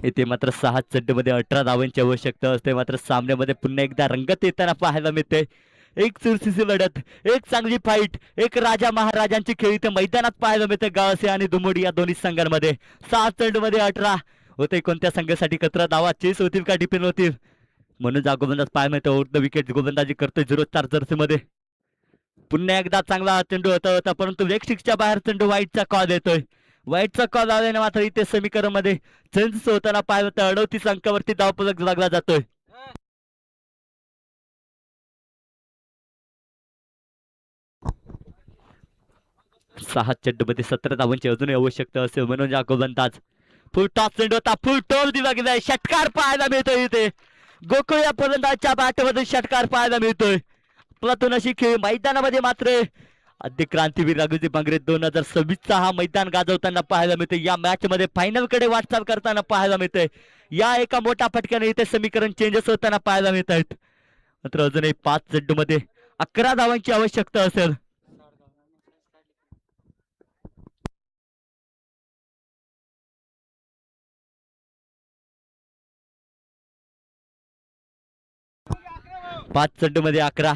इथे मात्र 6 चेंडूमध्ये 18 धावांची आवश्यकता असते. मात्र सामन्यामध्ये पुन्हा एकदा रंगत येताना पाहायला मिळते. एक चुरशीची लढत, एक चांगली फाईट, एक राजा महाराजांची खेळ इथे मैदानात पाहायला मिळते. गावसे आणि दुमोडी या दोन्ही संघांमध्ये 6 चेंडूमध्ये 18 होते. कोणत्या संघासाठी कचरा धावा चेस होतील का डिपेंड होतील म्हणून गोलंदाज पाहायला मिळतो. आउट द विकेट गोलंदाजी करतोय 0-4 जर्सी मध्ये. पुन्हा एकदा चांगला चेंडू होता परंतु लेग सिक्सच्या बाहेर चेंडू वाईटचा कॉल येतोय. वाईटचा कॉल आल्याने मात्र इथे समीकरण मध्ये चेंज होताना पाहायला मिळतं. 38 अंकावरती धावफलक लागला जातोय. सहा चेंडूमध्ये 17 धावांची अजूनही आवश्यकता असेल म्हणून गोलंदाज फुल टॉस चेंडू होता. फुल टॉस दिला गेलाय. षटकार पाहायला मिळतोय इथे. गोकुळ या फलंदाजच्या बॅटमधून षटकार पाहायला मिळतोय. प्रथम अशी खेळ मैदानामध्ये मात्र आद्य क्रांतीवीर रघुजी बांगरे 2026चा हा मैदान गाजवताना पाहायला मिळते. या मॅच मध्ये फायनल कडे वाटचाल करताना पाहायला मिळते. या एका मोठ्या फटक्याने इथे समीकरण चेंजेस होताना पाहायला मिळत आहेत. मात्र अजूनही 5 चेंडू मध्ये 11 धावांची आवश्यकता असेल. पाच चेंडू मध्ये 11.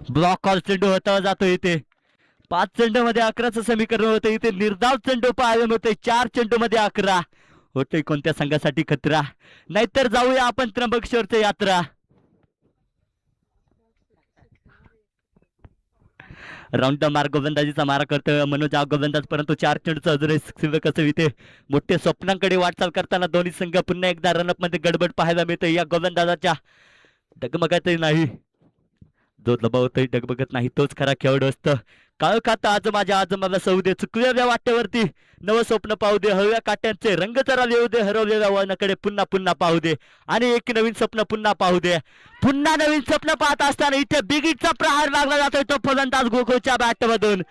ब्लॉक कॉल चेंडू होता जातो इथे. 5 चेंडू मध्ये 11चं समीकरण होतं. इथे निर्धाव चेंडू पाहायला मिळतोय. 4 चेंडू मध्ये 11 होतोय. कोणत्या संघासाठी खतरा नाहीतर जाऊया आपण त्र्यंबकेश्वरची यात्रा. राऊंड द मार्ग गोलंदाजीचा मारा करतोय मनोज गोलंदाज परंतु 4 चेंडूचं अजूनही कसं इथे मोठे स्वप्नांकडे वाटचाल करताना दोन्ही संघ पुन्हा एकदा रनअप मध्ये गडबड पाहायला मिळते. या गोलंदाजाच्या डगमगातही नाही. जो दबावतही डगबगत नाही तोच खरा खेळाडू असतं. काळ खाता आज माझ्या आज मला सऊ दे. चुकलेल्या वाटेवरती नव स्वप्न पाहू दे. हळव्या काट्यांचे रंग जरा लिहू दे. हरवलेल्या वळणाकडे पुन्हा पुन्हा पाहू दे आणि एक नवीन स्वप्न पुन्हा पाहू दे. पुन्हा नवीन स्वप्न पाहत असताना इथे बिगिटचा प्रहार लागला जातोय तो फलंदाज गोकुळच्या बॅट मधून.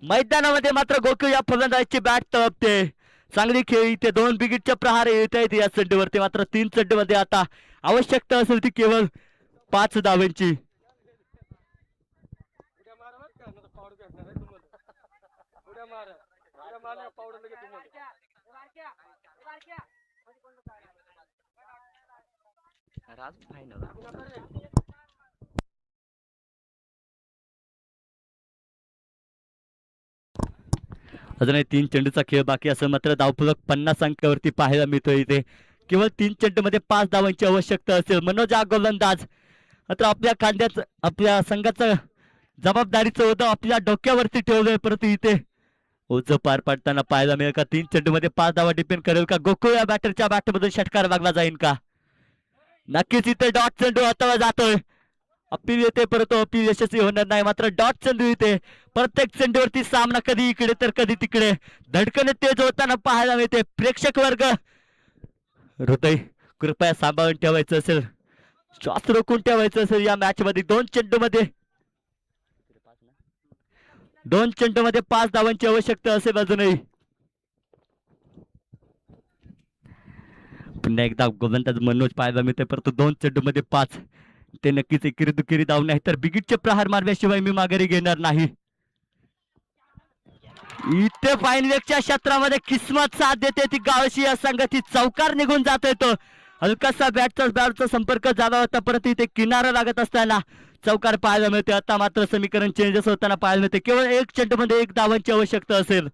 मैदानामध्ये मात्र गोकुळ या फलंदाजाची बॅट तळपते. चांगली खेळ इथे 2 बिगिटचे प्रहार येत आहेत या चेंडूवरती. मात्र 3 चेंडूमध्ये आता आवश्यकता असेल ती केवळ 5 धावांची. अजूनही 3 चेंडूचा खेळ बाकी असं मात्र धावफलक 50 अंकावरती पाहायला मिळतोय. इथे केवळ 3 चेंडूमध्ये 5 धावांची आवश्यकता असेल. मनोज गोलंदाज मात्र आपल्या खांद्याच आपल्या संघाचं जबाबदारीचं ओझं आपल्या डोक्यावरती ठेवलंय. परंतु इथे ओझं पार पाडताना पाहायला मिळेल का? 3 चेंडूमध्ये 5 धावा डिपेंड करेल का? गोकुळ या बॅटरच्या बॅटमधून षटकार लागला जाईल का? नक्कीच इथे डॉट चेंडू हातावर जातोय. अपील येते परंतु अपील यशस्वी होणार नाही. मात्र डॉट चेंडू इथे प्रत्येक चेंडूवरती सामना कधी इकडे तर कधी तिकडे धडकन तेज होताना पाहायला मिळते. प्रेक्षक वर्ग हृदय कृपया सांभाळून ठेवायचं असेल, श्वास रोखून ठेवायचं असेल या मॅच मध्ये. 2 चेंडू मध्ये 5 धावांची आवश्यकता असेल अजूनही. पुन्हा एकदा गोलंदाज मनोज पाहायला मिळते परंतु 2 चेंडू मध्ये 5 ते नक्कीच एकेरी दुकेरी धाव नाही तर बिगिटचे प्रहार मारल्याशिवाय मी माघारी घेणार नाही. इथे फायनलच्या क्षेत्रामध्ये किस्मत साथ देते ती गावशी या संघाची. चौकार निघून जात येतो. हलकासा बॅटचा संपर्क झाला होता परंतु इथे किनारा लागत असताना चौकार पाहायला मिळते. आता मात्र समीकरण चेंजेस होताना पाहायला मिळते. केवळ 1 चेंडूमध्ये 1 धावांची आवश्यकता असेल.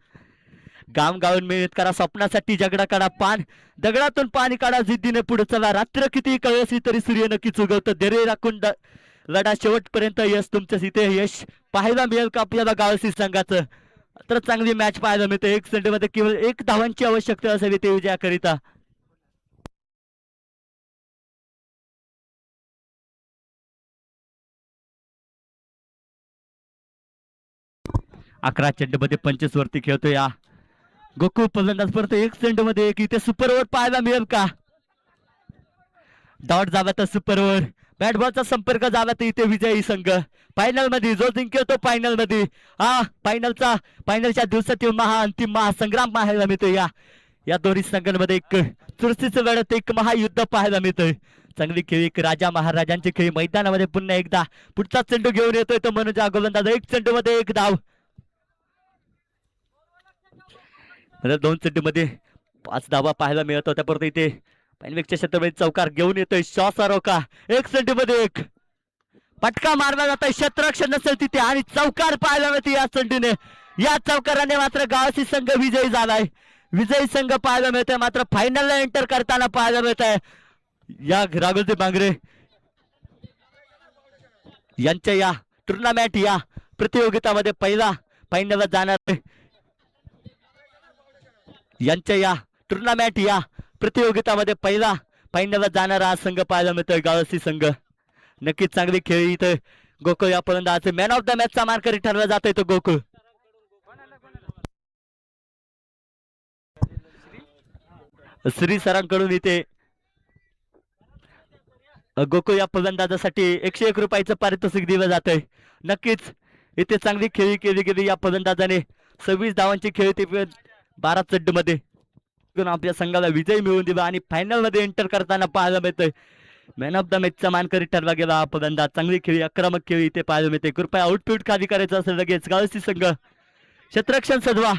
गाम गावून मेहनत करा, स्वप्नासाठी झगडा काढा, दगडातून पाणी काढा, जिद्दीने पुढे चला. रात्र किती कळसली तरी सूर्य नक्कीच उगवतं. धैर्य राखून लढा शेवटपर्यंत. यश तुमच्याच इथे यश पाहायला मिळेल का आपल्याला गावसी संघाचं? तर चांगली मॅच पाहायला मिळते. 1 चेंडूमध्ये केवळ 1 धावांची आवश्यकता असावी ते विजयाकरिता. अकरा चेंडूमध्ये 25 वरती खेळतो या गोकुळ फलंदाज. परत 1 चेंडूमध्ये 1 इथे सुपर ओव्हर पाहायला मिळेल का? डॉट झाला तर सुपर ओव्हर, बॅट बॉलचा संपर्क झाला तर इथे विजयी संघ फायनल मध्ये. जो जिंकेल तो फायनल मध्ये. फायनलच्या दिवसातील अंतिम महासंग्राम पाहायला मिळतो या या दोन्ही संघांमध्ये एक चुरशीचं लढत, एक महायुद्ध पाहायला मिळतंय. चांगली खेळी, एक राजा महाराजांची खेळी मैदानामध्ये पुन्हा एकदा. पुढचा चेंडू घेऊन येतोय तो मनोज गोलंदाज. एक चेंडू मध्ये एक धाव. दोन चेंडू मध्ये 5 धावा पाहायला मिळत होत्या. परत इथे पॅनविकच्या क्षेत्रामध्ये चौकार घेऊन येतोय शॉसा रोका. एक चेंडू मध्ये एक पटका मारला जातोय. क्षेत्ररक्षण नसेल तिथे आणि चौकार पाहायला मिळते या चेंडूने. या चौकाराने मात्र गावसी संघ विजयी झालाय. विजयी संघ पाहायला मिळतोय. मात्र फायनलला एंटर करताना पाहायला मिळत आहे या राघुलजी बांगरे यांच्या या टुर्नामेंट या प्रतियोगितामध्ये पहिला फायनलला जाणार. यांच्या या टुर्नामेंट या प्रतियोगितामध्ये पहिला फायनलला जाणारा हा संघ पाहायला मिळतोय गावसी संघ. नक्कीच चांगली खेळी इथे गोकुळ या फलंदाज. मॅन ऑफ द मॅचचा मानकरी ठरवला जातोय तो गोकुळ. श्री सरांकडून इथे गोकुळ या फलंदाजासाठी 101 रुपयाचं पारितोषिक दिलं जातंय. नक्कीच इथे चांगली खेळी केली गेली या फलंदाजाने. 26 धावांची खेळी ती 12 चेंडूमध्ये आपल्या संघाला विजय मिळवून दिला आणि फायनल मध्ये एंटर करताना पाहायला मिळतंय. मॅन ऑफ द मॅचचा मानकरी ठरला गेला हा फलंदाज. चांगली खेळी, आक्रमक खेळी इथे पाहायला मिळते. कृपया आउटपुट खाली करायचं असेल लगेच गावसी संघ क्षेत्ररक्षण सजवा.